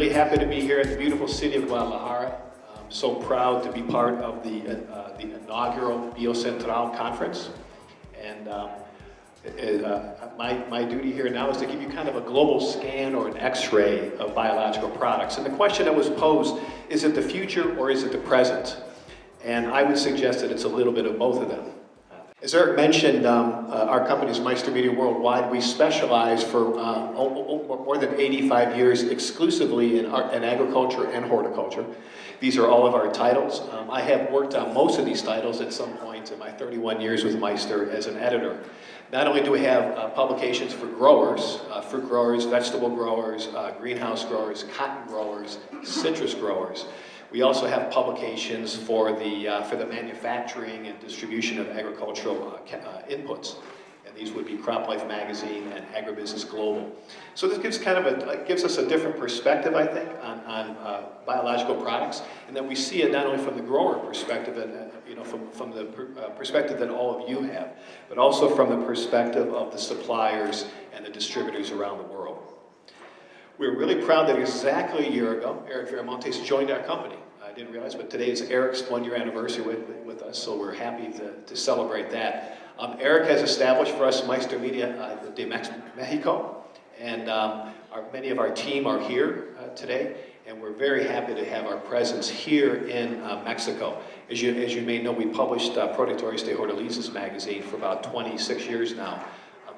Really happy to be here in the beautiful city of Guadalajara. I'm so proud to be part of the inaugural BioCentral conference. And my duty here now is to give you kind of a global scan or an x-ray of biological products. And the question that was posed, is it the future or is it the present? And I would suggest that it's a little bit of both of them. As Eric mentioned, our company is Meister Media Worldwide. We specialize for more than 85 years exclusively in agriculture and horticulture. These are all of our titles. I have worked on most of these titles at some point in my 31 years with Meister as an editor. Not only do we have publications for growers, fruit growers, vegetable growers, greenhouse growers, cotton growers, citrus growers. We also have publications for the manufacturing and distribution of agricultural inputs, and these would be Crop Life Magazine and Agribusiness Global. So this gives gives us a different perspective, I think, on biological products, and then we see it not only from the grower perspective, and from the perspective that all of you have, but also from the perspective of the suppliers and the distributors around the world. We're really proud that exactly a year ago, Eric Viramontes joined our company. I didn't realize, but today is Eric's one-year anniversary with us, so we're happy to celebrate that. Eric has established for us Meister Media de Mexico, and many of our team are here today, and we're very happy to have our presence here in Mexico. As you may know, we published Productores de Hortalizas magazine for about 26 years now.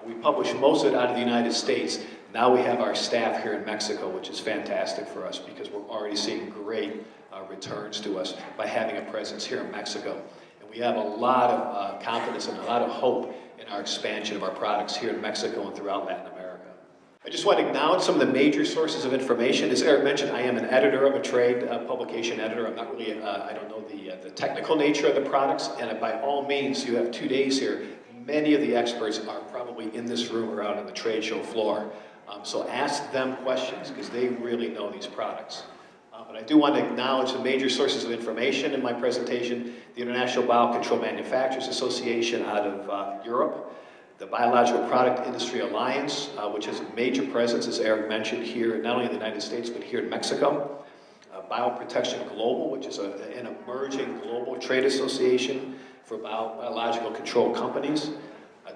We publish most of it out of the United States. Now we have our staff here in Mexico, which is fantastic for us because we're already seeing great returns to us by having a presence here in Mexico. And we have a lot of confidence and a lot of hope in our expansion of our products here in Mexico and throughout Latin America. I just want to acknowledge some of the major sources of information. As Eric mentioned, I am an editor, I'm a trade publication editor. I'm not really, I don't know the technical nature of the products, and by all means, you have 2 days here. Many of the experts are probably in this room or out on the trade show floor. So ask them questions because they really know these products. But I do want to acknowledge the major sources of information in my presentation: the International Biocontrol Manufacturers Association out of Europe, the Biological Product Industry Alliance, which has a major presence, as Eric mentioned, here, not only in the United States, but here in Mexico, Bioprotection Global, which is an emerging global trade association for biological control companies.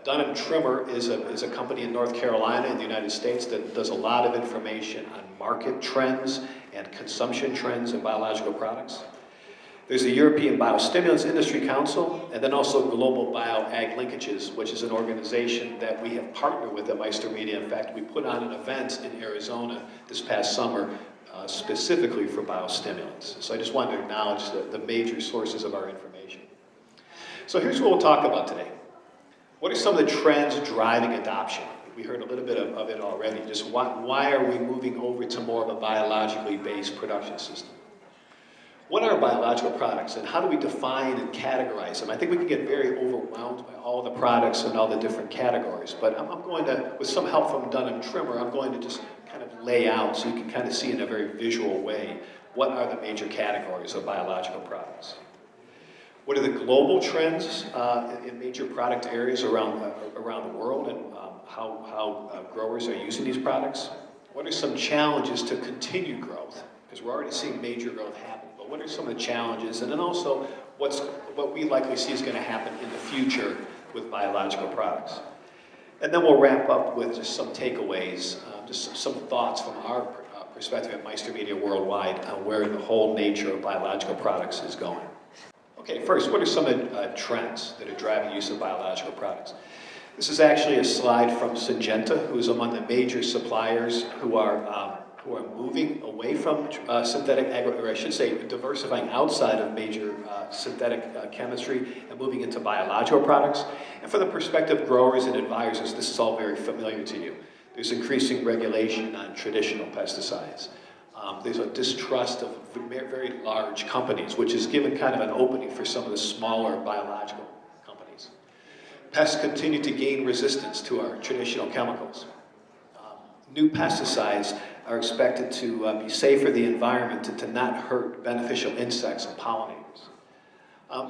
Dunham Trimmer is a company in North Carolina in the United States that does a lot of information on market trends and consumption trends in biological products. There's the European Biostimulants Industry Council, and then also Global Bio-Ag Linkages, which is an organization that we have partnered with at Meister Media. In fact, we put on an event in Arizona this past summer specifically for biostimulants. So I just wanted to acknowledge the major sources of our information. So here's what we'll talk about today. What are some of the trends driving adoption? We heard a little bit of it already. Just why are we moving over to more of a biologically based production system? What are biological products and how do we define and categorize them? I think we can get very overwhelmed by all the products and all the different categories, but I'm going to, with some help from Dunham Trimmer, I'm going to just kind of lay out so you can kind of see in a very visual way what are the major categories of biological products. What are the global trends in major product areas around the world, and how growers are using these products? What are some challenges to continued growth? Because we're already seeing major growth happen, but what are some of the challenges? And then also, what we likely see is going to happen in the future with biological products. And then we'll wrap up with just some takeaways, just some thoughts from our perspective at Meister Media Worldwide on where the whole nature of biological products is going. Okay, first, what are some of the trends that are driving use of biological products? This is actually a slide from Syngenta, who is among the major suppliers who are moving away from synthetic or I should say diversifying outside of major synthetic chemistry and moving into biological products. And from the perspective of growers and advisors, this is all very familiar to you. There's increasing regulation on traditional pesticides. There's a distrust of very large companies, which has given kind of an opening for some of the smaller biological companies. Pests continue to gain resistance to our traditional chemicals. New pesticides are expected to be safe for the environment and to not hurt beneficial insects and pollinators.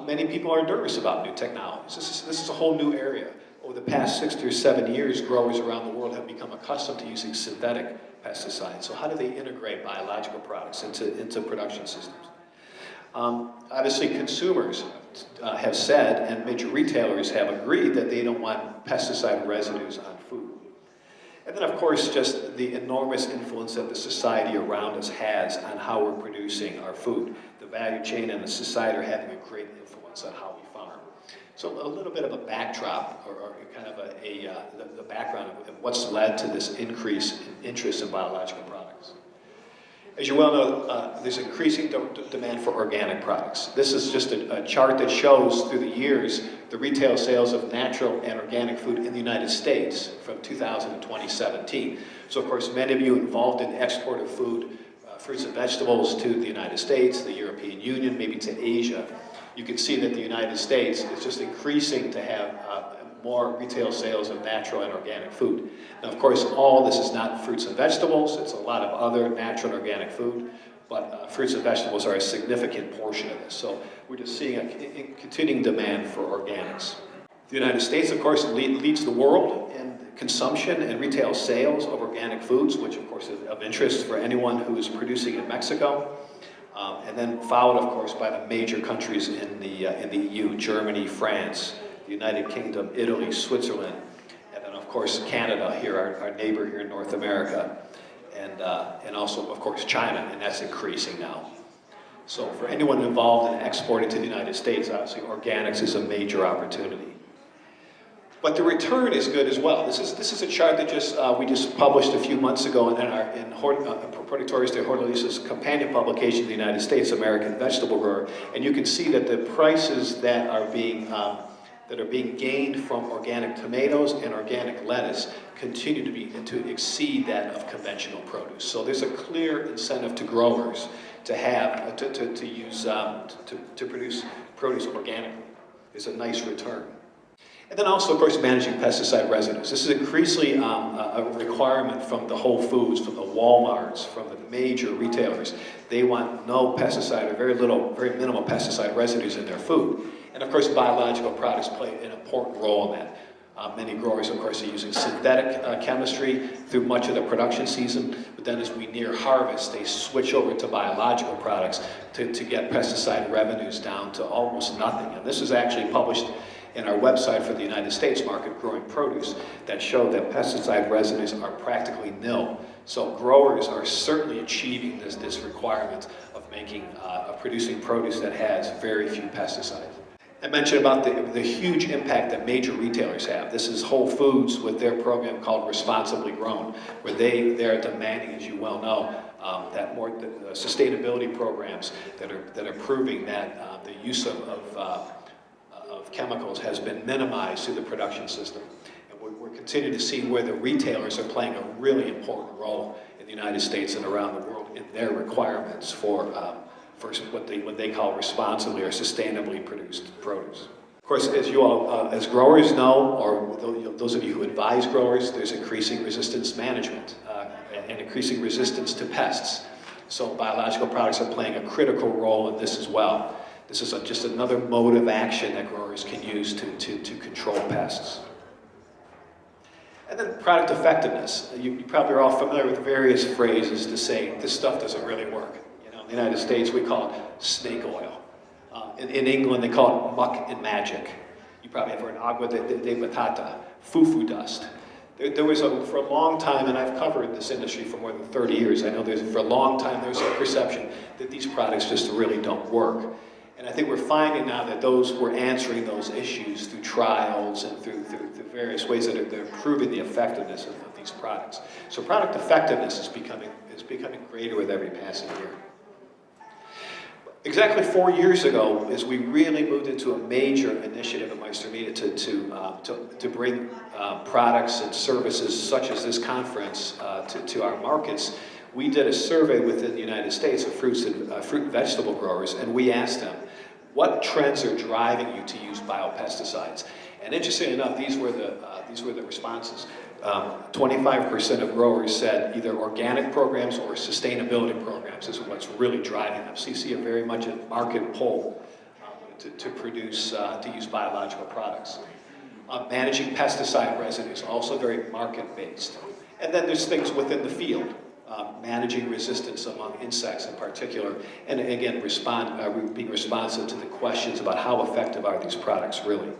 Many people are nervous about new technologies. This is a whole new area. over the past 6 or 7 years, growers around the world have become accustomed to using synthetic pesticides. So how do they integrate biological products into production systems? Obviously, consumers have said, and major retailers have agreed, that they don't want pesticide residues on food. And then, of course, just the enormous influence that the society around us has on how we're producing our food. The value chain and the society are having a great influence on how we farm. So a little bit of a backdrop, or kind of the background of what's led to this increase in interest in biological products. As you well know, there's increasing demand for organic products. This is just a chart that shows through the years the retail sales of natural and organic food in the United States from 2000 to 2017. So of course, many of you involved in export of food, fruits and vegetables to the United States, the European Union, maybe to Asia. You can see that the United States is just increasing to have more retail sales of natural and organic food. Now, of course, all this is not fruits and vegetables. It's a lot of other natural and organic food, but fruits and vegetables are a significant portion of this. So we're just seeing a continuing demand for organics. The United States, of course, leads the world in consumption and retail sales of organic foods, which, of course, is of interest for anyone who is producing in Mexico. And then followed, of course, by the major countries in the EU, Germany, France, the United Kingdom, Italy, Switzerland, and then of course Canada, here, our neighbor here in North America, and also of course China, and that's increasing now. So for anyone involved in exporting to the United States, obviously organics is a major opportunity. But the return is good as well. This is a chart that we just published a few months ago in Productores de Hortalizas companion publication in the United States, American Vegetable Grower, and you can see that the prices that are being gained from organic tomatoes and organic lettuce continue to exceed that of conventional produce. So there's a clear incentive to growers to have to produce produce organically. There's a nice return. And then also, of course, managing pesticide residues. This is increasingly a requirement from the Whole Foods, from the Walmarts, from the major retailers. They want no pesticide or very minimal pesticide residues in their food. And of course, biological products play an important role in that. Many growers, of course, are using synthetic chemistry through much of the production season, but then as we near harvest, they switch over to biological products to get pesticide revenues down to almost nothing. And this is actually published in our website for the United States market, Growing Produce, that showed that pesticide residues are practically nil. So growers are certainly achieving this requirement of producing produce that has very few pesticides. I mentioned about the huge impact that major retailers have. This is Whole Foods with their program called Responsibly Grown, where they are demanding, as you well know, that more sustainability programs that are proving that the use of chemicals has been minimized through the production system. And we're continuing to see where the retailers are playing a really important role in the United States and around the world in their requirements for what they call responsibly or sustainably produced produce. Of course, as you all, as growers know, or those of you who advise growers, there's increasing resistance management and increasing resistance to pests. So biological products are playing a critical role in this as well. This is just another mode of action that growers can use to control pests. And then product effectiveness. You probably are all familiar with various phrases to say this stuff doesn't really work. You know, in the United States we call it snake oil. In England they call it muck and magic. You probably have heard agua de batata, foo-foo dust. There was for a long time, and I've covered this industry for more than 30 years, I know for a long time there was a perception that these products just really don't work. And I think we're finding now that we're answering those issues through trials and through various ways that are improving the effectiveness of these products. So product effectiveness is becoming greater with every passing year. Exactly 4 years ago, as we really moved into a major initiative at Meister to bring products and services such as this conference to our markets, we did a survey within the United States of fruit and vegetable growers, and we asked them, what trends are driving you to use biopesticides? And interestingly enough, these were the responses. 25% of growers said either organic programs or sustainability programs is what's really driving them. So you see very much a market pull to use biological products. Managing pesticide residues, also very market-based. And then there's things within the field, managing resistance among insects in particular, and again, being responsive to the questions about how effective are these products really.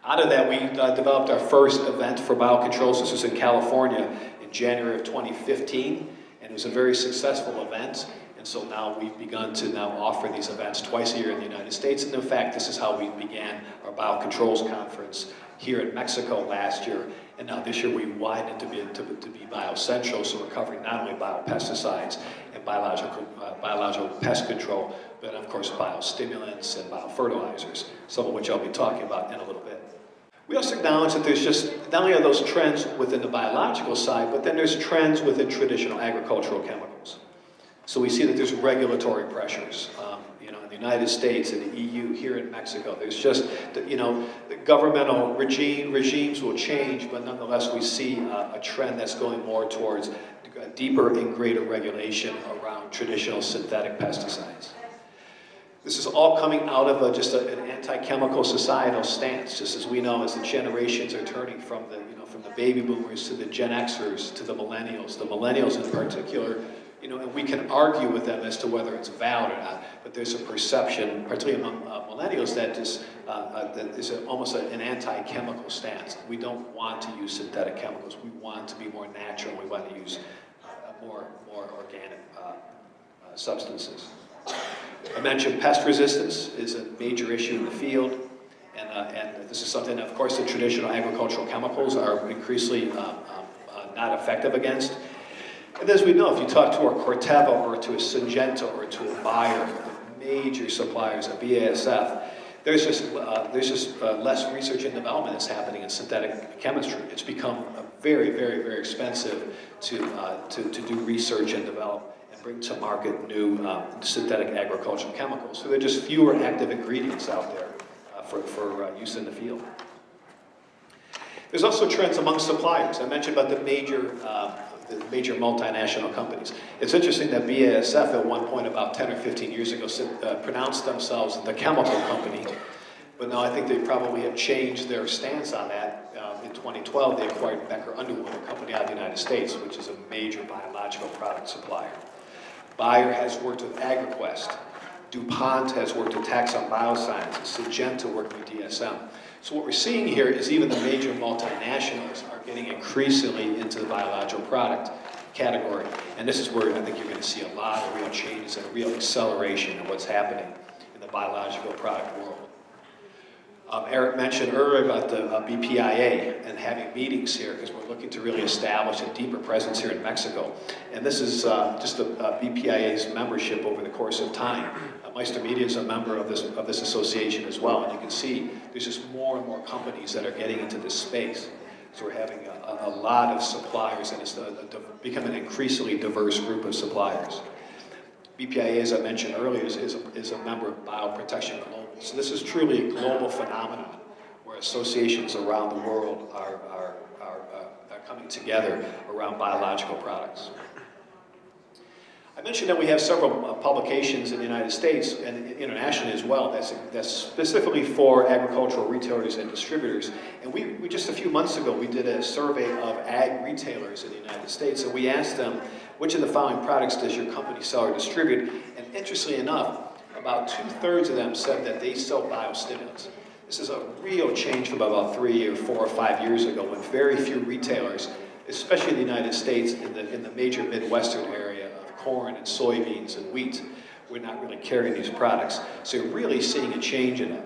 Out of that, we developed our first event for biocontrols. This was in California in January of 2015, and it was a very successful event. And so now we've begun to now offer these events twice a year in the United States. And in fact, this is how we began our biocontrols conference here in Mexico last year. And now this year we widened it to be BioCentral, so we're covering not only biopesticides and biological pest control, but of course biostimulants and biofertilizers, some of which I'll be talking about in a little bit. We also acknowledge that there's just, not only are those trends within the biological side, but then there's trends within traditional agricultural chemicals. So we see that there's regulatory pressures, in the United States and the EU, here in Mexico. There's just, the governmental regimes will change, but nonetheless we see a trend that's going more towards deeper and greater regulation around traditional synthetic pesticides. This is all coming out of just an anti-chemical societal stance, just as we know as the generations are turning from the baby boomers to the Gen Xers to the millennials in particular. And we can argue with them as to whether it's valid or not, but there's a perception, particularly among millennials, that is almost an anti-chemical stance. We don't want to use synthetic chemicals. We want to be more natural. We want to use more organic substances. I mentioned pest resistance is a major issue in the field, and this is something that, of course, the traditional agricultural chemicals are increasingly not effective against. And as we know, if you talk to a Corteva or to a Syngenta or to a Bayer, the major suppliers of BASF, there's just less research and development that's happening in synthetic chemistry. It's become very, very, very expensive to do research and develop and bring to market new synthetic agricultural chemicals. So there are just fewer active ingredients out there for use in the field. There's also trends among suppliers. I mentioned about the major multinational companies. It's interesting that BASF at one point about 10 or 15 years ago pronounced themselves the chemical company, but now I think they probably have changed their stance on that. In 2012, they acquired Becker Underwood, a company out of the United States, which is a major biological product supplier. Bayer has worked with AgriQuest. DuPont has worked with Taxon Biosciences. Syngenta worked with DSM. So what we're seeing here is even the major multinationals are getting increasingly into the biological product category. And this is where I think you're going to see a lot of real changes and a real acceleration of what's happening in the biological product world. Eric mentioned earlier about the BPIA and having meetings here because we're looking to really establish a deeper presence here in Mexico. And this is just the BPIA's membership over the course of time. Meister Media is a member of this association as well, and you can see there's just more and more companies that are getting into this space. So we're having a lot of suppliers, and it's becoming an increasingly diverse group of suppliers. BPIA, as I mentioned earlier, is a member of Bioprotection Global. So this is truly a global phenomenon where associations around the world are coming together around biological products. I mentioned that we have several publications in the United States and internationally as well that's specifically for agricultural retailers and distributors. And we just a few months ago, we did a survey of ag retailers in the United States, and we asked them, which of the following products does your company sell or distribute? And interestingly enough, about 2/3 of them said that they sell biostimulants. This is a real change from about 3 or 4 or 5 years ago when very few retailers, especially in the United States, in the major Midwestern area, corn and soybeans and wheat, we're not really carrying these products. So you're really seeing a change in it.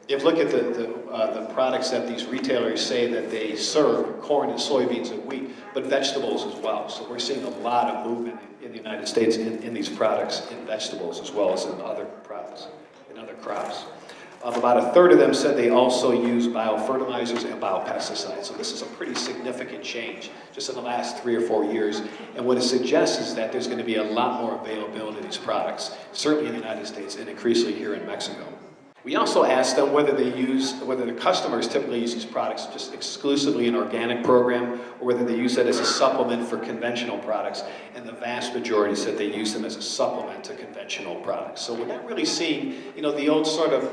If you look at the products that these retailers say that they serve, corn and soybeans and wheat, but vegetables as well. So we're seeing a lot of movement in the United States in these products, in vegetables as well as in other products, in other crops. About 1/3 of them said they also use biofertilizers and biopesticides. So this is a pretty significant change just in the last 3 or 4 years. And what it suggests is that there's going to be a lot more availability of these products, certainly in the United States and increasingly here in Mexico. We also asked them whether the customers typically use these products just exclusively in an organic program or whether they use it as a supplement for conventional products. And the vast majority said they use them as a supplement to conventional products. So we're not really seeing, the old sort of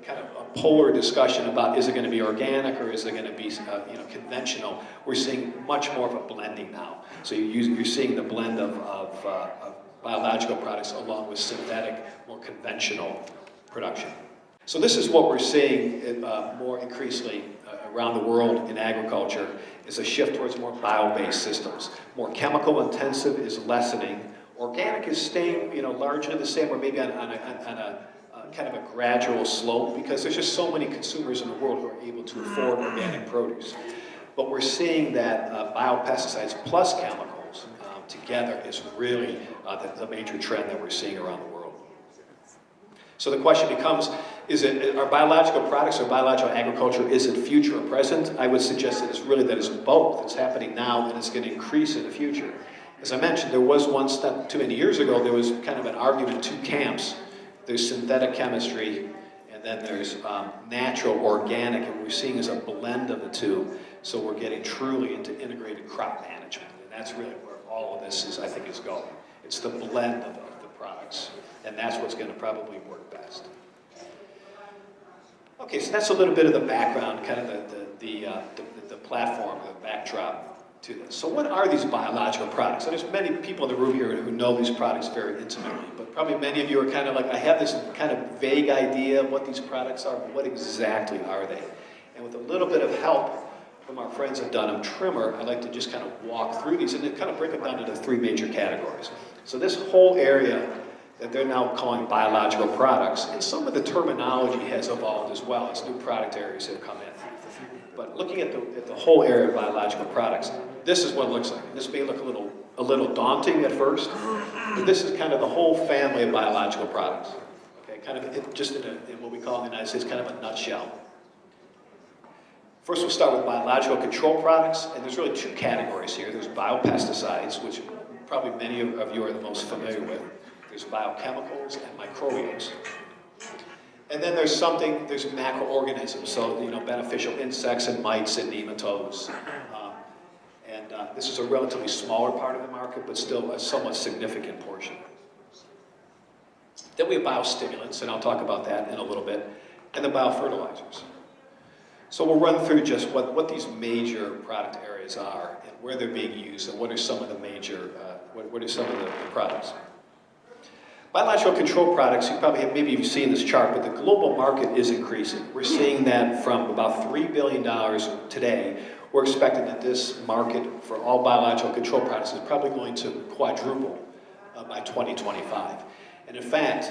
kind of a polar discussion about is it going to be organic or is it going to be conventional. We're seeing much more of a blending now. So you're seeing the blend of biological products along with synthetic, more conventional production. So this is what we're seeing more increasingly around the world in agriculture, is a shift towards more bio-based systems. More chemical intensive is lessening. Organic is staying largely the same, or maybe on a kind of a gradual slope, because there's just so many consumers in the world who are able to afford organic produce. But we're seeing that biopesticides plus chemicals together is really the major trend that we're seeing around the world. So the question becomes, are biological products or biological agriculture, is it future or present? I would suggest that it's both. It's happening now and it's going to increase in the future. As I mentioned, there was once, not too many years ago, there was kind of an argument, two camps. There's synthetic chemistry, and then there's natural, organic, and what we're seeing is a blend of the two. So we're getting truly into integrated crop management, and that's really where all of this is, I think, is going. It's the blend of the products, and that's what's going to probably work best. Okay, so that's a little bit of the background, kind of the platform, the backdrop to this. So what are these biological products? So there's many people in the room here who know these products very intimately, but probably many of you are kind of like, I have this kind of vague idea of what these products are, but what exactly are they? And with a little bit of help from our friends at Dunham Trimmer, I'd like to just kind of walk through these and then kind of break them down into three major categories. So this whole area that they're now calling biological products, and some of the terminology has evolved as well as new product areas have come in. But looking at the whole area of biological products, this is what it looks like. This may look a little daunting at first, but this is kind of the whole family of biological products. Okay, kind of just in what we call in the United States, kind of a nutshell. First, we'll start with biological control products, and there's really two categories here. There's biopesticides, which probably many of you are the most familiar with. There's biochemicals and microbials. And then there's macroorganisms, so beneficial insects and mites and nematodes. This is a relatively smaller part of the market, but still a somewhat significant portion. Then we have biostimulants, and I'll talk about that in a little bit, and the biofertilizers. So we'll run through just what these major product areas are and where they're being used and what are some of the major, what are some of the products. Biological control products, maybe you've seen this chart, but the global market is increasing. We're seeing that from about $3 billion today. We're expecting that this market for all biological control products is probably going to quadruple by 2025. And in fact,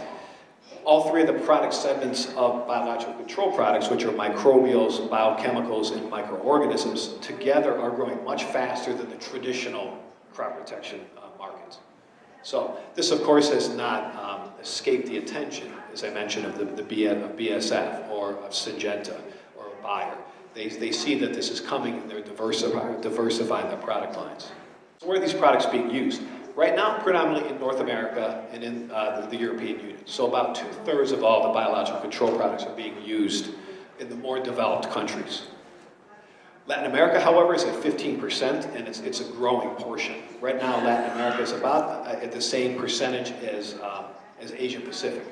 all three of the product segments of biological control products, which are microbials, biochemicals, and microorganisms, together are growing much faster than the traditional crop protection markets. So this, of course, has not escaped the attention, as I mentioned, of BASF or of Syngenta or of Bayer. They see that this is coming and they're diversifying their product lines. So where are these products being used? Right now, predominantly in North America and in the European Union. So about 2/3 of all the biological control products are being used in the more developed countries. Latin America, however, is at 15%, and it's a growing portion. Right now, Latin America is about at the same percentage as Asia Pacific.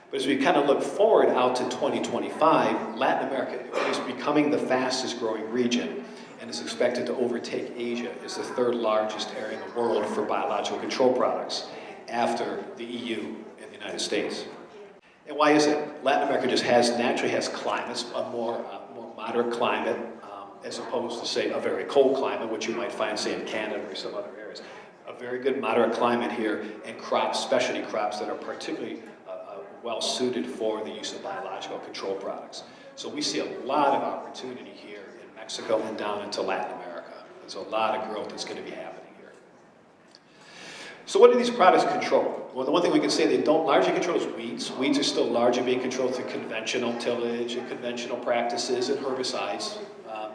But as we kind of look forward out to 2025, Latin America is becoming the fastest growing region and is expected to overtake Asia as the third largest area in the world for biological control products after the EU and the United States. And why is it? Latin America just naturally has climates, a more moderate climate, as opposed to, say, a very cold climate, which you might find, say, in Canada or some other areas. A very good moderate climate here, and crops, specialty crops that are particularly well suited for the use of biological control products. So we see a lot of opportunity here in Mexico and down into Latin America. There's a lot of growth that's going to be happening here. So what do these products control? Well, the one thing we can say they don't largely control is weeds. Weeds are still largely being controlled through conventional tillage and conventional practices and herbicides.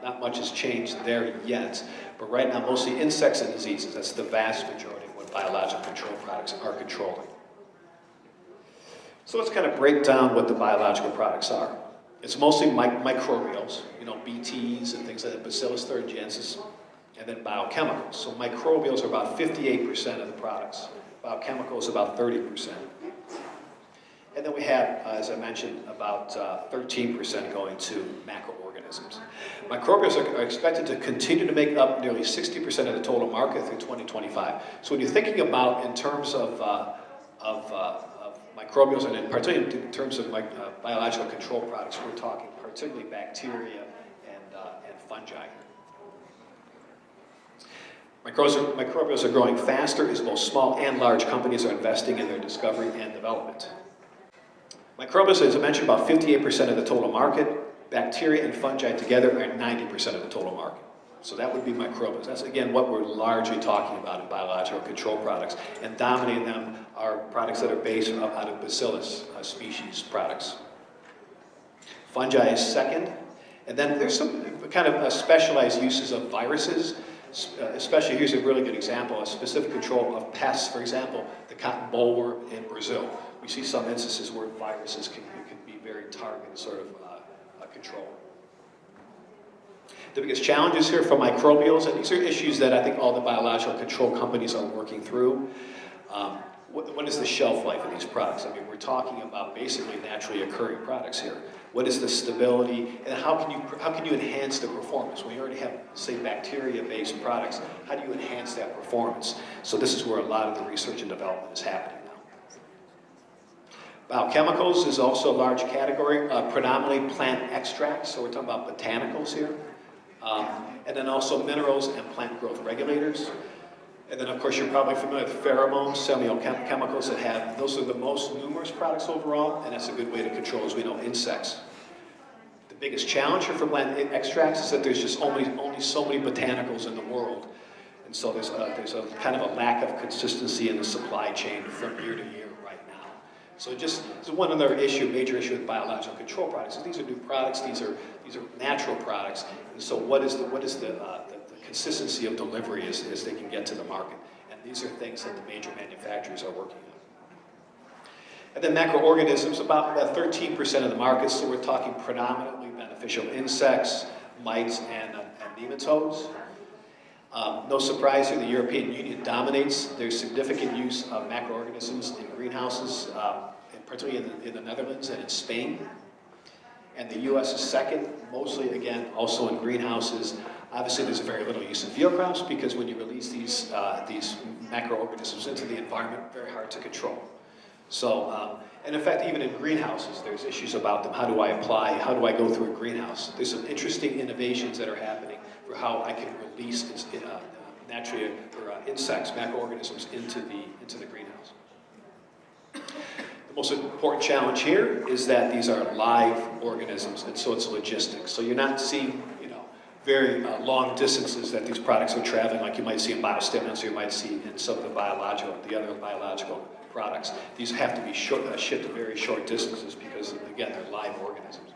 Not much has changed there yet, but right now mostly insects and diseases. That's the vast majority of what biological control products are controlling. So let's kind of break down what the biological products are. It's mostly microbials, BTs and things like that, Bacillus thuringiensis, and then biochemicals. So microbials are about 58% of the products. Biochemicals about 30%. And then we have, as I mentioned, about 13% going to macroorganisms. Microbials are expected to continue to make up nearly 60% of the total market through 2025. So when you're thinking about in terms of microbials, and particularly in terms of biological control products, we're talking particularly bacteria and fungi. Microbials are growing faster as both small and large companies are investing in their discovery and development. Microbials, as I mentioned, about 58% of the total market. Bacteria and fungi together are 90% of the total market. So that would be microbials. That's, again, what we're largely talking about in biological control products. And dominating them are products that are based out of bacillus species products. Fungi is second. And then there's some kind of specialized uses of viruses. Especially, here's a really good example, a specific control of pests. For example, the cotton bollworm in Brazil. We see some instances where viruses can be very targeted sort of control. The biggest challenges here for microbials, and these are issues that I think all the biological control companies are working through. What is the shelf life of these products? I mean, we're talking about basically naturally occurring products here. What is the stability, and how can you enhance the performance? When you already have, say, bacteria-based products, how do you enhance that performance? So this is where a lot of the research and development is happening now. Biochemicals is also a large category, predominantly plant extracts, so we're talking about botanicals here. And then also minerals and plant growth regulators. And then, of course, you're probably familiar with pheromones, semiochemicals that have, those are the most numerous products overall, and that's a good way to control, as we know, insects. The biggest challenge for plant extracts is that there's just only so many botanicals in the world. And so there's a kind of a lack of consistency in the supply chain from year to year right now. So just one other issue, major issue with biological control products, is these are new products, these are natural products, and so what is the consistency of delivery as they can get to the market. And these are things that the major manufacturers are working on. And then macroorganisms, about 13% of the market, so we're talking predominantly beneficial insects, mites, and nematodes. No surprise here, the European Union dominates. There's significant use of macroorganisms in greenhouses, and particularly in the Netherlands and in Spain. And the US is second, mostly, again, also in greenhouses. Obviously, there's very little use in field crops because when you release these macroorganisms into the environment, very hard to control. So, and in fact, even in greenhouses, there's issues about them. How do I apply? How do I go through a greenhouse? There's some interesting innovations that are happening for how I can release naturally insects, macroorganisms into the greenhouse. The most important challenge here is that these are live organisms, and so it's logistics. So you're not seeing, very long distances that these products are traveling, like you might see in biostimulants, or you might see in some of the other biological products. These have to be shipped at very short distances because, again, they're live organisms.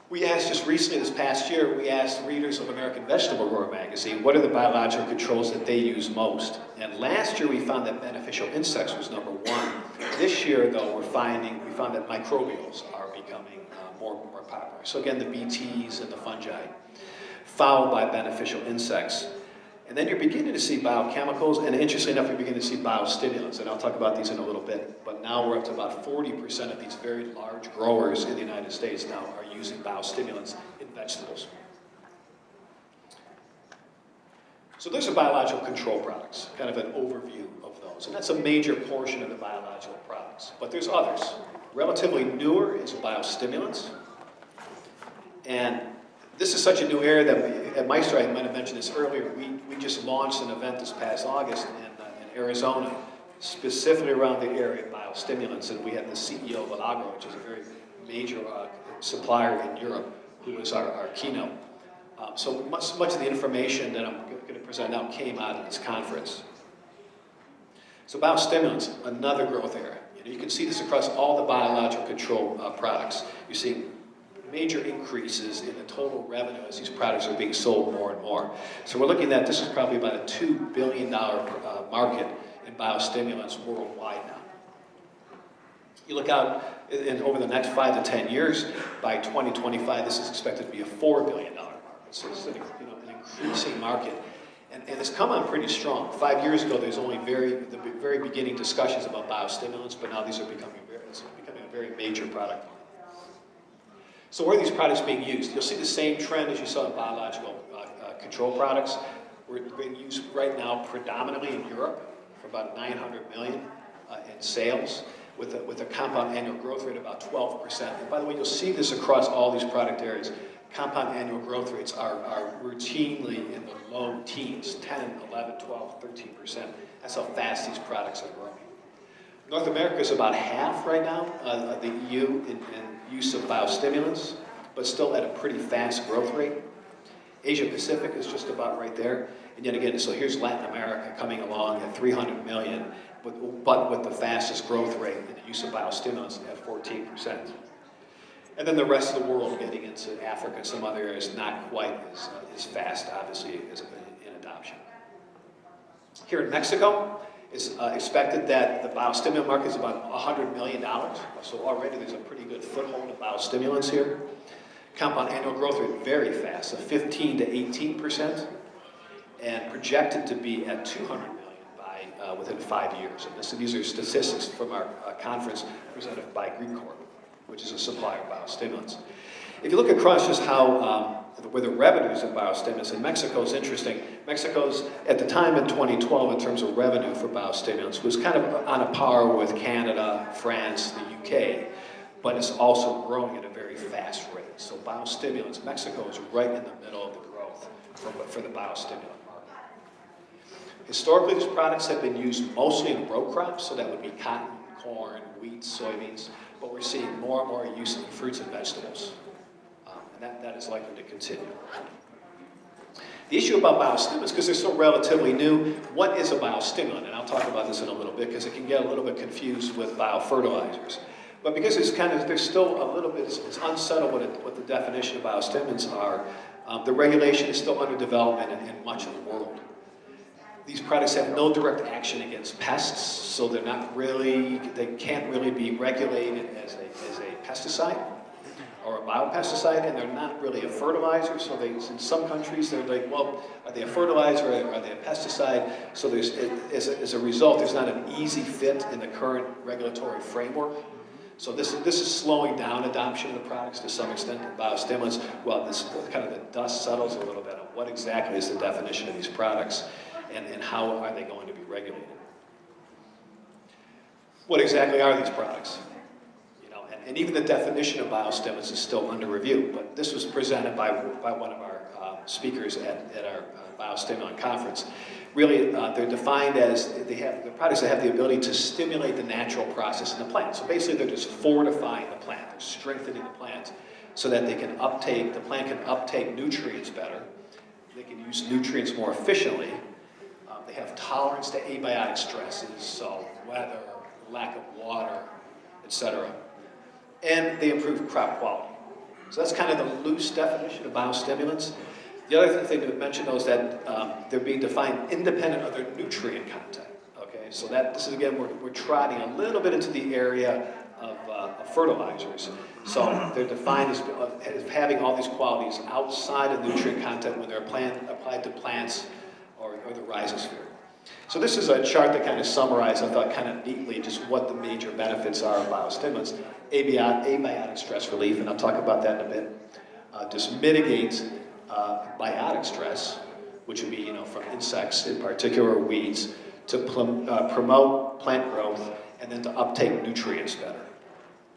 We asked just recently, this past year, we asked readers of American Vegetable Grower magazine, what are the biological controls that they use most? And last year we found that beneficial insects was number one. This year, though, we found that microbials are becoming more popular. So again, the BTs and the fungi, followed by beneficial insects. And then you're beginning to see biochemicals, and interestingly enough, you're beginning to see biostimulants, and I'll talk about these in a little bit. But now we're up to about 40% of these very large growers in the United States now are using biostimulants in vegetables. So those are biological control products, kind of an overview of those. And that's a major portion of the biological products. But there's others. Relatively newer is biostimulants. And this is such a new area that we, at Meister, I might have mentioned this earlier, we just launched an event this past August in Arizona, specifically around the area of biostimulants. And we had the CEO of Alagro, which is a very major supplier in Europe, who was our keynote. So much of the information that I'm going to present now came out of this conference. So biostimulants, another growth area. You can see this across all the biological control products. You're seeing major increases in the total revenue as these products are being sold more and more. So we're looking at, this is probably about a $2 billion market in biostimulants worldwide now. You look out over the next 5 to 10 years, by 2025, this is expected to be a $4 billion market. So this is an increasing market. And it's come on pretty strong. 5 years ago, there's only the very beginning discussions about biostimulants, but now these are becoming a very major product line. So where are these products being used? You'll see the same trend as you saw in biological control products. We're being used right now predominantly in Europe for about $900 million in sales, with a compound annual growth rate of about 12%. And by the way, you'll see this across all these product areas. Compound annual growth rates are routinely in the low teens, 10, 11, 12, 13%. That's how fast these products are growing. North America is about half right now of the EU in use of biostimulants, but still at a pretty fast growth rate. Asia Pacific is just about right there. And yet again, so here's Latin America coming along at 300 million, but with the fastest growth rate in the use of biostimulants at 14%. And then the rest of the world getting into Africa and some other areas, not quite as fast, obviously, as in adoption. Here in Mexico, it's expected that the biostimulant market is about $100 million. So already there's a pretty good foothold of biostimulants here. Compound annual growth rate very fast, so 15 to 18%, and projected to be at 200 million by within 5 years. And these are statistics from our conference presented by Corp, which is a supplier of biostimulants. If you look across just how where the revenues of biostimulants, and Mexico is interesting. Mexico's, at the time in 2012, in terms of revenue for biostimulants, was kind of on a par with Canada, France, the UK, but it's also growing at a very fast rate. So biostimulants, Mexico is right in the middle of the growth for the biostimulant market. Historically, these products have been used mostly in row crops, so that would be cotton, corn, wheat, soybeans, but we're seeing more and more use in fruits and vegetables. And that is likely to continue. The issue about biostimulants, because they're so relatively new, what is a biostimulant? And I'll talk about this in a little bit, because it can get a little bit confused with biofertilizers. But because there's still a little bit, it's unsettled what the definition of biostimulants are, the regulation is still under development in much of the world. These products have no direct action against pests, so they can't really be regulated as a pesticide or a biopesticide, and they're not really a fertilizer. So in some countries, they're like, well, are they a fertilizer or are they a pesticide? So as a result, there's not an easy fit in the current regulatory framework. So this is slowing down adoption of the products to some extent. Biostimulants, well, this kind of the dust settles a little bit on what exactly is the definition of these products and how are they going to be regulated. What exactly are these products? And even the definition of biostimulants is still under review, but this was presented by one of our speakers at our biostimulant conference. Really, they're defined as the products that have the ability to stimulate the natural process in the plant. So basically, they're just fortifying the plant, they're strengthening the plant so that the plant can uptake nutrients better, they can use nutrients more efficiently, they have tolerance to abiotic stresses, so weather, lack of water, etc. And they improve crop quality. So that's kind of the loose definition of biostimulants. The other thing to mention, though, is that they're being defined independent of their nutrient content. Okay, so this is, again, we're trotting a little bit into the area of fertilizers. So they're defined as having all these qualities outside of nutrient content when they're applied to plants or the rhizosphere. So this is a chart that kind of summarizes, I thought, kind of neatly just what the major benefits are of biostimulants. Abiotic stress relief, and I'll talk about that in a bit. Just mitigates biotic stress, which would be, from insects in particular, or weeds, to promote plant growth and then to uptake nutrients better.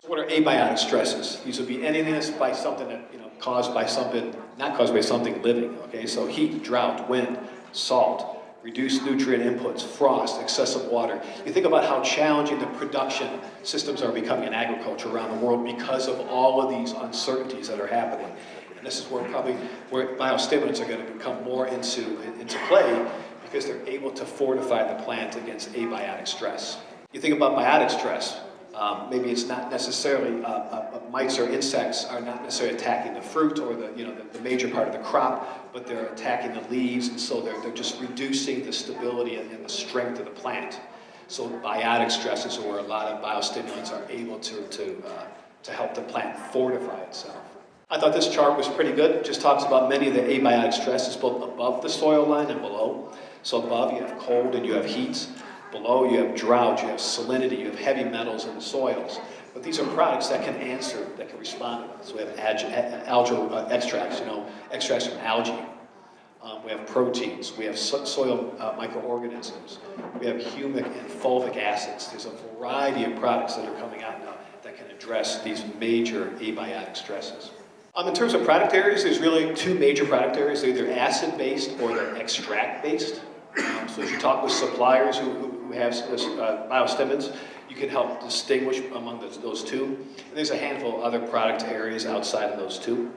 So what are abiotic stresses? These would be anything that's by something that, not caused by something living. Okay, so heat, drought, wind, salt, reduced nutrient inputs, frost, excessive water. You think about how challenging the production systems are becoming in agriculture around the world because of all of these uncertainties that are happening. And this is where biostimulants are going to become more into play, because they're able to fortify the plant against abiotic stress. You think about biotic stress, maybe it's not necessarily mites or insects are not necessarily attacking the fruit or the major part of the crop, but they're attacking the leaves, and so they're just reducing the stability and the strength of the plant. So biotic stresses are where a lot of biostimulants are able to help the plant fortify itself. I thought this chart was pretty good. It just talks about many of the abiotic stresses both above the soil line and below. So above you have cold and you have heat. Below you have drought, you have salinity, you have heavy metals in the soils. But these are products that can answer, that can respond. So we have algal extracts, extracts from algae. We have proteins, we have soil microorganisms, we have humic and fulvic acids. There's a variety of products that are coming out now that can address these major abiotic stresses. In terms of product areas, there's really two major product areas. They're either acid-based or they're extract-based. So as you talk with suppliers who have biostimulants, you can help distinguish among those two. And there's a handful of other product areas outside of those two.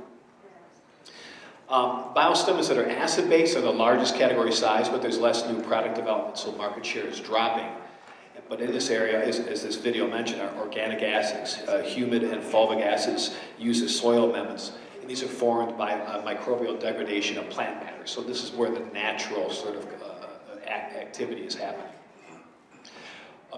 Biostimulants that are acid-based are the largest category size, but there's less new product development, so market share is dropping. But in this area, as this video mentioned, are organic acids, humid and fulvic acids used as soil amendments. And these are formed by microbial degradation of plant matter. So this is where the natural sort of activity is happening.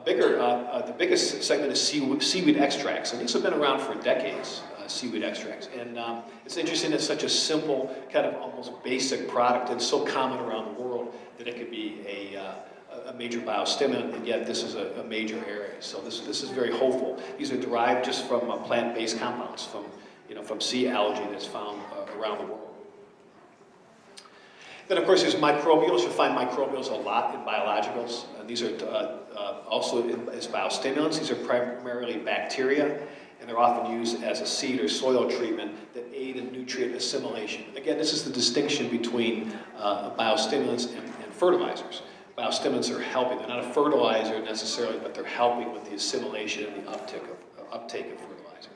The biggest segment is seaweed extracts, and these have been around for decades, seaweed extracts. And it's interesting that such a simple, kind of almost basic product and so common around the world that it could be a major biostimulant, and yet this is a major area. So this is very hopeful. These are derived just from plant-based compounds, from sea algae that's found around the world. Then, of course, there's microbials. You'll find microbials a lot in biologicals. And these are also as biostimulants. These are primarily bacteria, and they're often used as a seed or soil treatment that aid in nutrient assimilation. Again, this is the distinction between biostimulants and fertilizers. Biostimulants are helping. They're not a fertilizer necessarily, but they're helping with the assimilation and the uptake of fertilizer.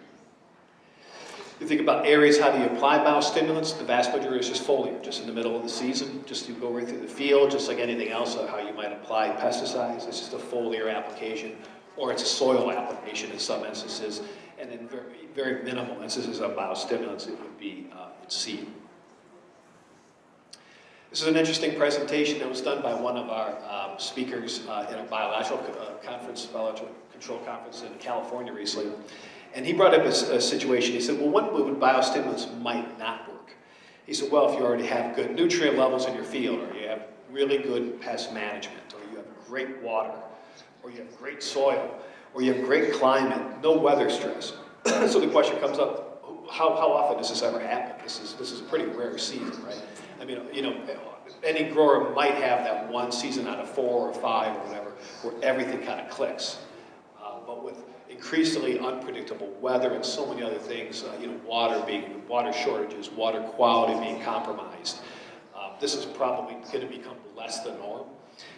You think about areas, how do you apply biostimulants? The vast majority is just foliar, just in the middle of the season. Just you go right through the field, just like anything else, how you might apply pesticides. It's just a foliar application, or it's a soil application in some instances, and in very, very minimal instances of biostimulants, it would be seed. This is an interesting presentation that was done by one of our speakers in a biological control conference in California recently. And he brought up a situation. He said, well, when would biostimulants might not work? He said, well, if you already have good nutrient levels in your field, or you have really good pest management, or you have great water, or you have great soil, or you have great climate, no weather stress. So the question comes up, how often does this ever happen? This is a pretty rare season, right? I mean, any grower might have that one season out of 4 or 5 or whatever, where everything kind of clicks. But with increasingly unpredictable weather and so many other things, water shortages, water quality being compromised, this is probably going to become less the norm.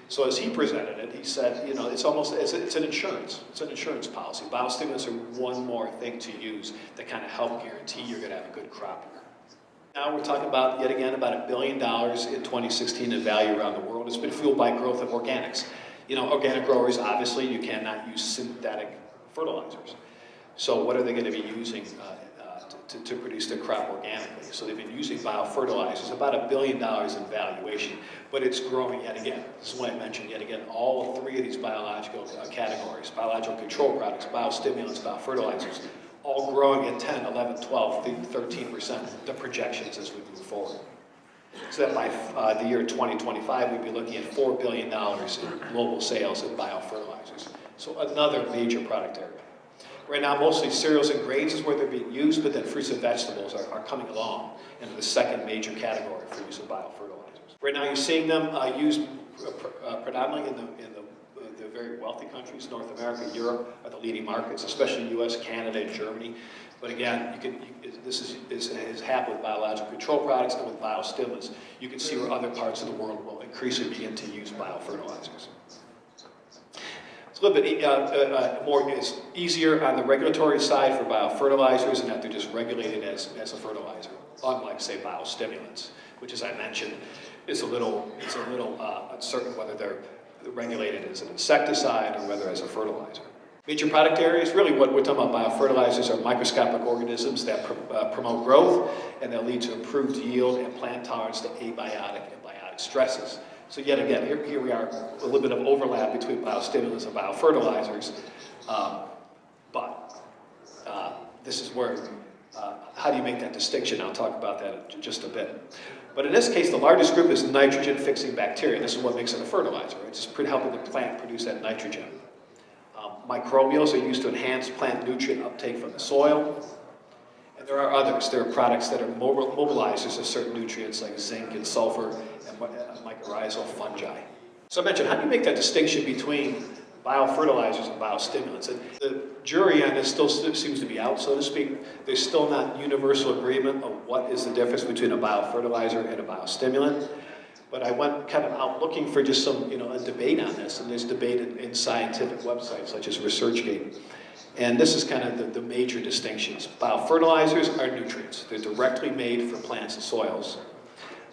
So as he presented it, he said, it's almost it's an insurance. It's an insurance policy. Biostimulants are one more thing to use that kind of help guarantee you're going to have a good crop year. Now we're talking about, yet again, about $1 billion in 2016 in value around the world. It's been fueled by growth of organics. Organic growers, obviously, you cannot use synthetic fertilizers. So what are they going to be using to produce their crop organically? So they've been using biofertilizers, about $1 billion in valuation, but it's growing yet again. This is what I mentioned yet again. All 3 of these biological categories, biological control products, biostimulants, biofertilizers, all growing at 10, 11, 12, 13%, the projections as we move forward. So that by the year 2025, we'd be looking at $4 billion in global sales in biofertilizers. So another major product area. Right now, mostly cereals and grains is where they're being used, but then fruits and vegetables are coming along into the second major category for use of biofertilizers. Right now, you're seeing them used predominantly in the very wealthy countries. North America, Europe are the leading markets, especially US, Canada, and Germany. But again, this has happened with biological control products and with biostimulants. You can see where other parts of the world will increasingly begin to use biofertilizers. It's a little bit more easier on the regulatory side for biofertilizers, in that they're just regulated as a fertilizer, unlike, say, biostimulants, which, as I mentioned, is a little uncertain whether they're regulated as an insecticide or whether as a fertilizer. Major product areas, really what we're talking about biofertilizers are microscopic organisms that promote growth and that lead to improved yield and plant tolerance to abiotic and biotic stresses. So yet again, here we are, a little bit of overlap between biostimulants and biofertilizers, but this is where how do you make that distinction? I'll talk about that in just a bit. But in this case, the largest group is nitrogen-fixing bacteria. This is what makes it a fertilizer, right? It's helping the plant produce that nitrogen. Microbials are used to enhance plant nutrient uptake from the soil. And there are others. There are products that are mobilizers of certain nutrients like zinc and sulfur and mycorrhizal fungi. So I mentioned, how do you make that distinction between biofertilizers and biostimulants? And the jury on this still seems to be out, so to speak. There's still not universal agreement of what is the difference between a biofertilizer and a biostimulant. But I went kind of out looking for just some, a debate on this, and there's debate in scientific websites such as ResearchGate. And this is kind of the major distinctions. Biofertilizers are nutrients. They're directly made for plants and soils.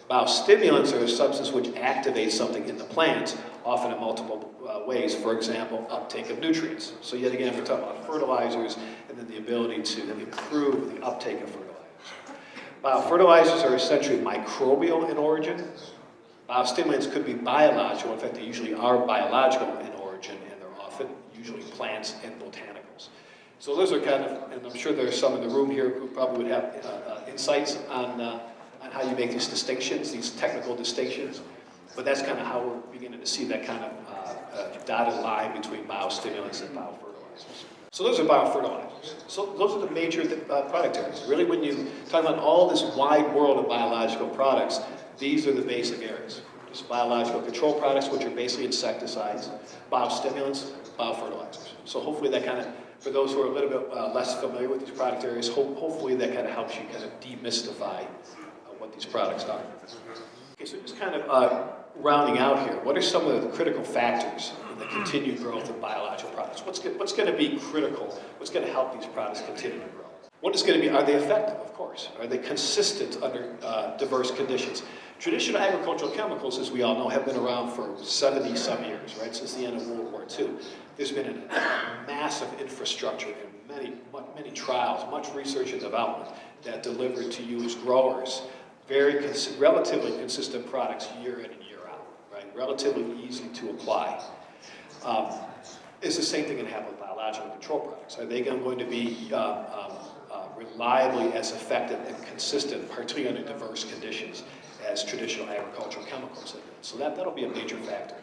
Biostimulants are a substance which activates something in the plant, often in multiple ways. For example, uptake of nutrients. So yet again, we're talking about fertilizers and then the ability to improve the uptake of fertilizers. Biofertilizers are essentially microbial in origin. Biostimulants could be biological. In fact, they usually are biological in origin, and they're often usually plants and botanicals. So those are kind of, and I'm sure there are some in the room here who probably would have insights on how you make these distinctions, these technical distinctions. But that's kind of how we're beginning to see that kind of dotted line between biostimulants and biofertilizers. So those are biofertilizers. So those are the major product areas. Really, when you talk about all this wide world of biological products, these are the basic areas. There's biological control products, which are basically insecticides, biostimulants, biofertilizers. So hopefully that kind of, for those who are a little bit less familiar with these product areas, hopefully that kind of helps you kind of demystify what these products are. Okay, so just kind of rounding out here, what are some of the critical factors in the continued growth of biological products? What's going to be critical? What's going to help these products continue to grow? What is going to be, are they effective, of course? Are they consistent under diverse conditions? Traditional agricultural chemicals, as we all know, have been around for 70-some years, right, since the end of World War II. There's been a massive infrastructure and many trials, much research and development that delivered to you as growers relatively consistent products year in and year out, right? Relatively easy to apply. It's the same thing going to happen with biological control products. Are they going to be reliably as effective and consistent, particularly under diverse conditions, as traditional agricultural chemicals have been? So that'll be a major factor.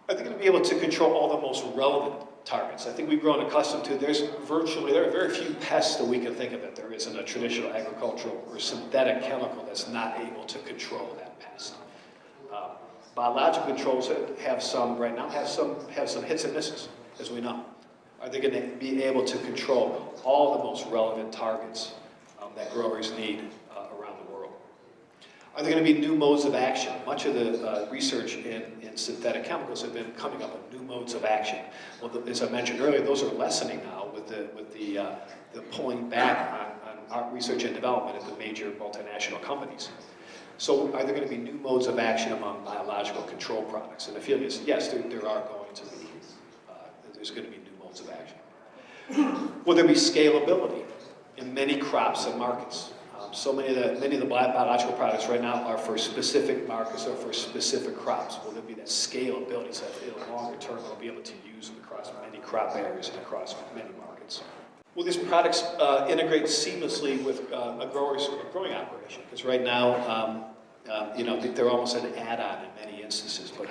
Are they going to be able to control all the most relevant targets? I think we've grown accustomed to, there are very few pests that we can think of that there isn't a traditional agricultural or synthetic chemical that's not able to control that pest. Biological controls have some hits and misses, as we know. Are they going to be able to control all the most relevant targets that growers need around the world? Are there going to be new modes of action? Much of the research in synthetic chemicals have been coming up with new modes of action. Well, as I mentioned earlier, those are lessening now with the pulling back on our research and development at the major multinational companies. So are there going to be new modes of action among biological control products? And the feeling is, yes, there are going to be. There's going to be new modes of action. Will there be scalability in many crops and markets? So many of the biological products right now are for specific markets or for specific crops. Will there be that scalability so that in the longer term we'll be able to use them across many crop areas and across many markets? Will these products integrate seamlessly with a grower's growing operation? Because right now, they're almost an add-on in many instances. But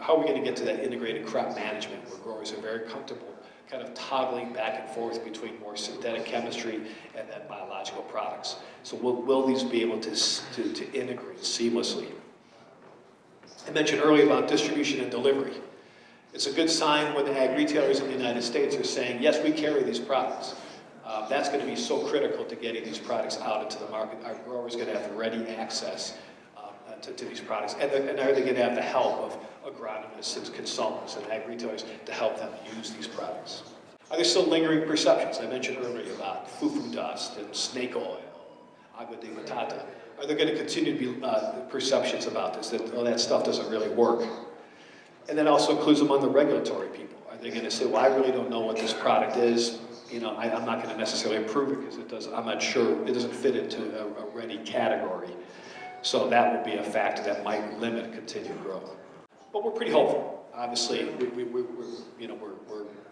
how are we going to get to that integrated crop management where growers are very comfortable kind of toggling back and forth between more synthetic chemistry and then biological products? So will these be able to integrate seamlessly? I mentioned earlier about distribution and delivery. It's a good sign when the ag retailers in the United States are saying, yes, we carry these products. That's going to be so critical to getting these products out into the market. Our growers are going to have ready access to these products. And are they going to have the help of agronomists and consultants and ag retailers to help them use these products? Are there still lingering perceptions? I mentioned earlier about foo-foo dust and snake oil, agua de batata. Are there going to continue to be perceptions about this, that, oh, that stuff doesn't really work? And that also includes among the regulatory people. Are they going to say, well, I really don't know what this product is. I'm not going to necessarily approve it because I'm not sure, it doesn't fit into a ready category. So that would be a factor that might limit continued growth. But we're pretty hopeful. Obviously, we're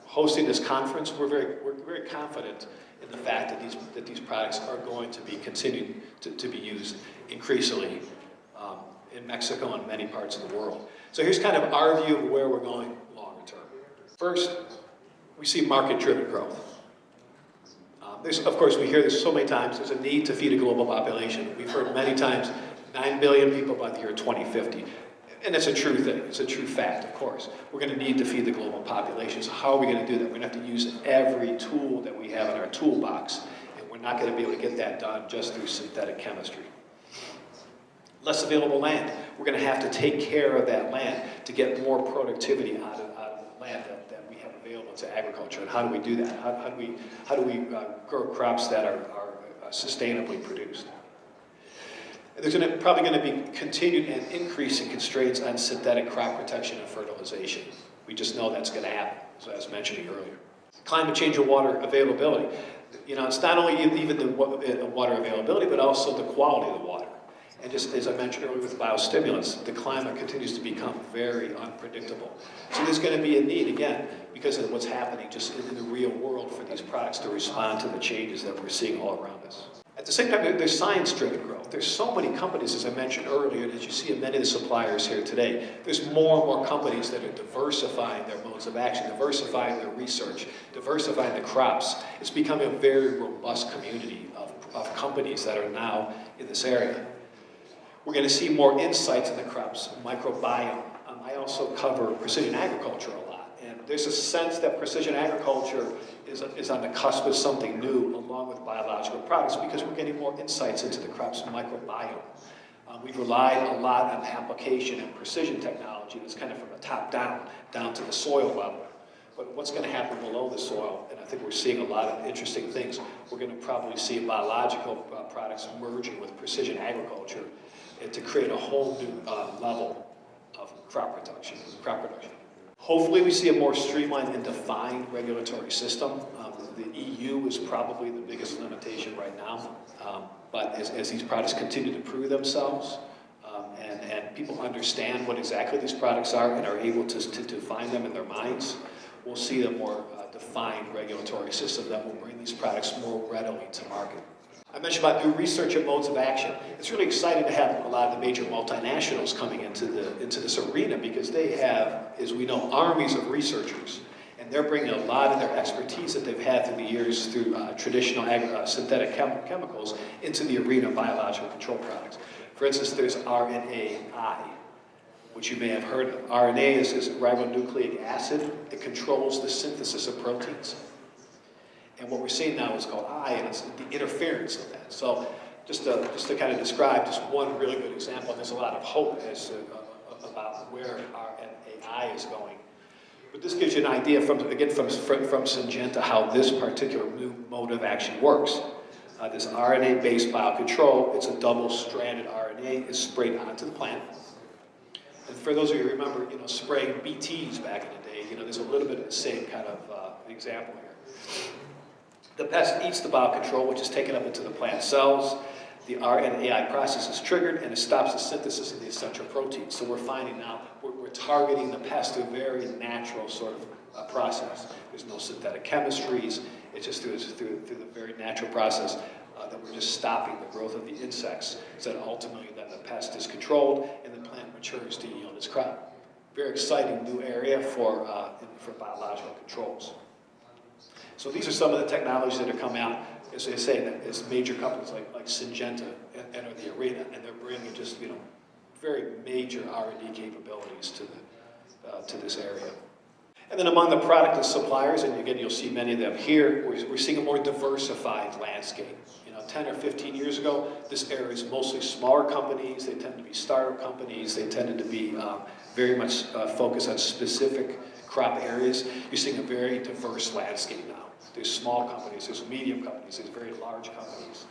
hosting this conference, we're very confident in the fact that these products are going to be continued to be used increasingly in Mexico and many parts of the world. So here's kind of our view of where we're going longer term. First, we see market-driven growth. Of course, we hear this so many times, there's a need to feed a global population. We've heard many times, 9 billion people by the year 2050. And it's a true thing, it's a true fact, of course. We're going to need to feed the global population. So how are we going to do that? We're going to have to use every tool that we have in our toolbox. And we're not going to be able to get that done just through synthetic chemistry. Less available land. We're going to have to take care of that land to get more productivity out of the land that we have available to agriculture. And how do we do that? How do we grow crops that are sustainably produced? There's probably going to be continued and increasing constraints on synthetic crop protection and fertilization. We just know that's going to happen, as I was mentioning earlier. Climate change and water availability. You know, it's not only even the water availability, but also the quality of the water. And just as I mentioned earlier with biostimulants, the climate continues to become very unpredictable. So there's going to be a need, again, because of what's happening just in the real world for these products to respond to the changes that we're seeing all around us. At the same time, there's science-driven growth. There's so many companies, as I mentioned earlier, and as you see in many of the suppliers here today, there's more and more companies that are diversifying their modes of action, diversifying their research, diversifying the crops. It's becoming a very robust community of companies that are now in this area. We're going to see more insights in the crops, microbiome. I also cover precision agriculture a lot. And there's a sense that precision agriculture is on the cusp of something new along with biological products because we're getting more insights into the crop's microbiome. We've relied a lot on application and precision technology that's kind of from the top down to the soil level. But what's going to happen below the soil, and I think we're seeing a lot of interesting things, we're going to probably see biological products merging with precision agriculture and to create a whole new level of crop production. Hopefully we see a more streamlined and defined regulatory system. The EU is probably the biggest limitation right now, but as these products continue to prove themselves and people understand what exactly these products are and are able to define them in their minds, we'll see a more defined regulatory system that will bring these products more readily to market. I mentioned about new research and modes of action. It's really exciting to have a lot of the major multinationals coming into this arena because they have, as we know, armies of researchers. And they're bringing a lot of their expertise that they've had through the years through traditional synthetic chemicals into the arena of biological control products. For instance, there's RNAi, which you may have heard of. RNA is ribonucleic acid. It controls the synthesis of proteins. And what we're seeing now is called I, and it's the interference of that. So just to kind of describe just one really good example, and there's a lot of hope as to, about where RNAi is going. But this gives you an idea, from Syngenta, how this particular new mode of action works. This RNA-based biocontrol, it's a double-stranded RNA, is sprayed onto the plant. And for those of you who remember, spraying BTs back in the day, there's a little bit of the same kind of example here. The pest eats the biocontrol, which is taken up into the plant cells. The RNAi process is triggered, and it stops the synthesis of the essential proteins. So we're finding now we're targeting the pest through a very natural sort of process. There's no synthetic chemistries. It's just through the very natural process that we're just stopping the growth of the insects, so that ultimately then the pest is controlled and the plant matures to yield its crop. Very exciting new area for biological controls. So these are some of the technologies that are coming out, as I say, that as major companies like Syngenta enter the arena, and they're bringing just very major R&D capabilities to this area. And then among the product and suppliers, and again you'll see many of them here, we're seeing a more diversified landscape. 10 or 15 years ago, this area is mostly smaller companies. They tend to be startup companies. They tended to be very much focused on specific crop areas. You're seeing a very diverse landscape now. There's small companies, there's medium companies, there's very large companies.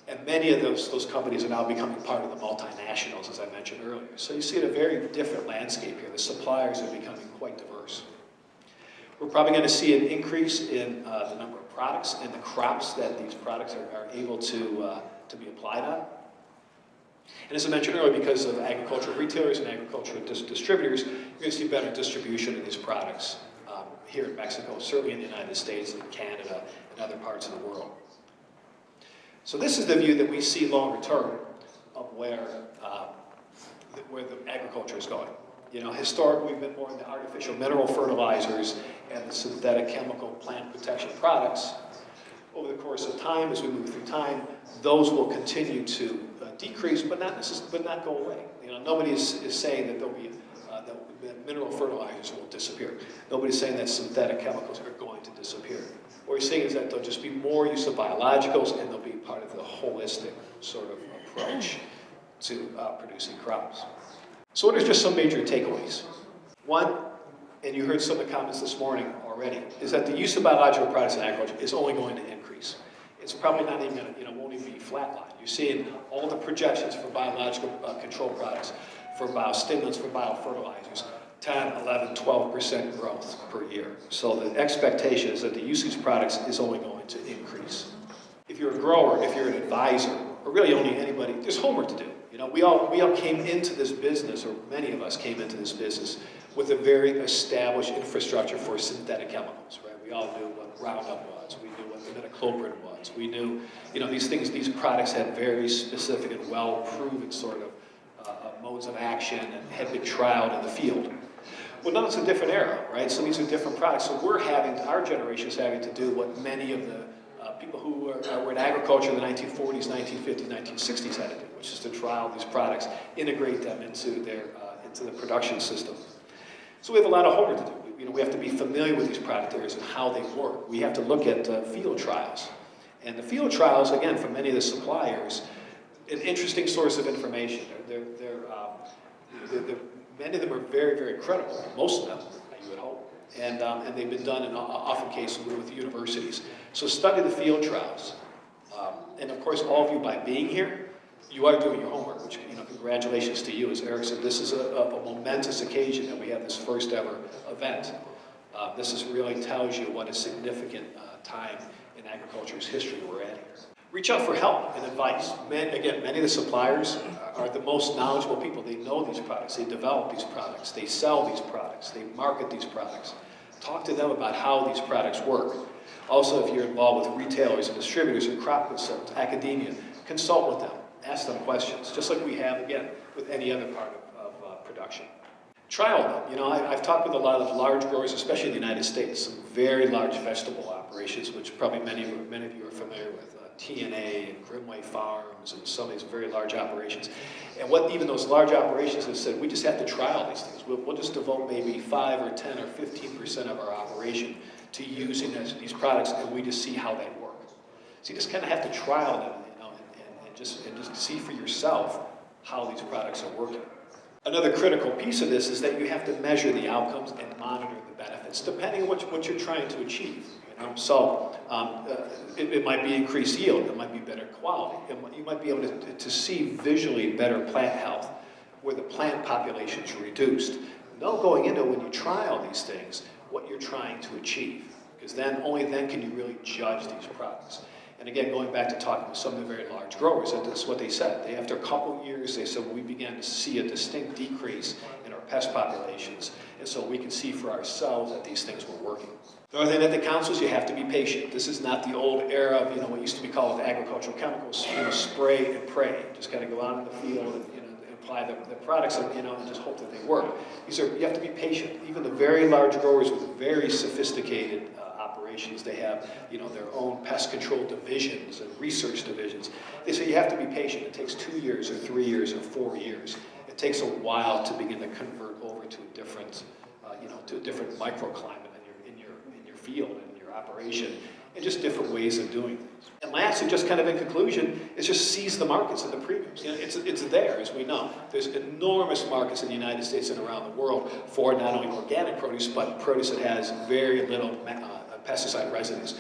And many of those companies are now becoming part of the multinationals, as I mentioned earlier. So you see a very different landscape here. The suppliers are becoming quite diverse. We're probably going to see an increase in the number of products and the crops that these products are able to be applied on. And as I mentioned earlier, because of agricultural retailers and agricultural distributors, you're going to see better distribution of these products here in Mexico, certainly in the United States and Canada and other parts of the world. So this is the view that we see longer term of where the agriculture is going. You know, historically we've been more into artificial mineral fertilizers and the synthetic chemical plant protection products. Over the course of time, as we move through time, those will continue to decrease, but not go away. You know, nobody is saying that there'll be that mineral fertilizers will disappear. Nobody's saying that synthetic chemicals are going to disappear. What we're saying is that there'll just be more use of biologicals, and they'll be part of the holistic sort of approach to producing crops. So what are just some major takeaways? One, and you heard some of the comments this morning already, is that the use of biological products in agriculture is only going to increase. It's probably not even going to, won't even be flatlined. You're seeing all the projections for biological control products, for biostimulants, for biofertilizers, 10, 11, 12% growth per year. So the expectation is that the use of these products is only going to increase. If you're a grower, if you're an advisor, or really only anybody, there's homework to do. You know, we all came into this business, or many of us came into this business with a very established infrastructure for synthetic chemicals, right? We all knew what Roundup was. We knew what the metaclopride was. We knew, these products had very specific and well-proven sort of modes of action and had been trialed in the field. Well, now it's a different era, right? So these are different products. So our generation is having to do what many of the people who were in agriculture in the 1940s, 1950s, 1960s had to do, which is to trial these products, integrate them into the production system. So we have a lot of homework to do. We have to be familiar with these product areas and how they work. We have to look at field trials. And the field trials, again, for many of the suppliers, an interesting source of information. Many of them are very, very credible. Most of them, you would hope. And they've been done in often cases with universities. So study the field trials. And of course, all of you, by being here, you are doing your homework, which, congratulations to you. As Eric said, this is a momentous occasion that we have this first ever event. This really tells you what a significant time in agriculture's history we're at here. Reach out for help and advice. Again, many of the suppliers are the most knowledgeable people. They know these products, they develop these products, they sell these products, they market these products. Talk to them about how these products work. Also, if you're involved with retailers and distributors and crop consultants, academia, consult with them. Ask them questions, just like we have, again, with any other part of production. Trial them. I've talked with a lot of large growers, especially in the United States, some very large vegetable operations, which probably many of you are familiar with. TNA and Grimway Farms and some of these very large operations. And what even those large operations have said, we just have to trial these things. We'll just devote maybe 5 or 10 or 15% of our operation to using these products, and we just see how they work. So you just kind of have to trial them, and just see for yourself how these products are working. Another critical piece of this is that you have to measure the outcomes and monitor the benefits, depending on what you're trying to achieve. So it might be increased yield, it might be better quality, you might be able to see visually better plant health, where the plant population is reduced. Know going into when you trial these things, what you're trying to achieve, because only then can you really judge these products. And again, going back to talking with some of the very large growers, that's what they said. After a couple of years, they said, we began to see a distinct decrease in our pest populations, and so we can see for ourselves that these things were working. The other thing that counts is you have to be patient. This is not the old era of what used to be called agricultural chemicals, spray and pray. Just kind of go out in the field and apply the products and just hope that they work. You have to be patient. Even the very large growers with very sophisticated operations, they have their own pest control divisions and research divisions. They say you have to be patient. It takes 2 years or 3 years or 4 years. It takes a while to begin to convert over to a different microclimate in your field and your operation, and just different ways of doing things. And lastly, just kind of in conclusion, is just seize the markets and the premiums. It's there, as we know. There's enormous markets in the United States and around the world for not only organic produce, but produce that has very little pesticide residues.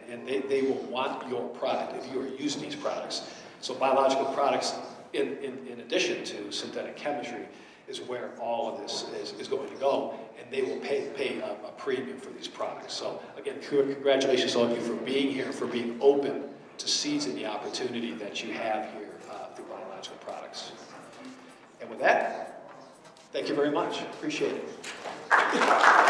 And they will want your product if you are using these products. So biological products, in addition to synthetic chemistry, is where all of this is going to go, and they will pay a premium for these products. So again, congratulations to all of you for being here, for being open to seizing the opportunity that you have here through biological products. And with that, thank you very much. Appreciate it.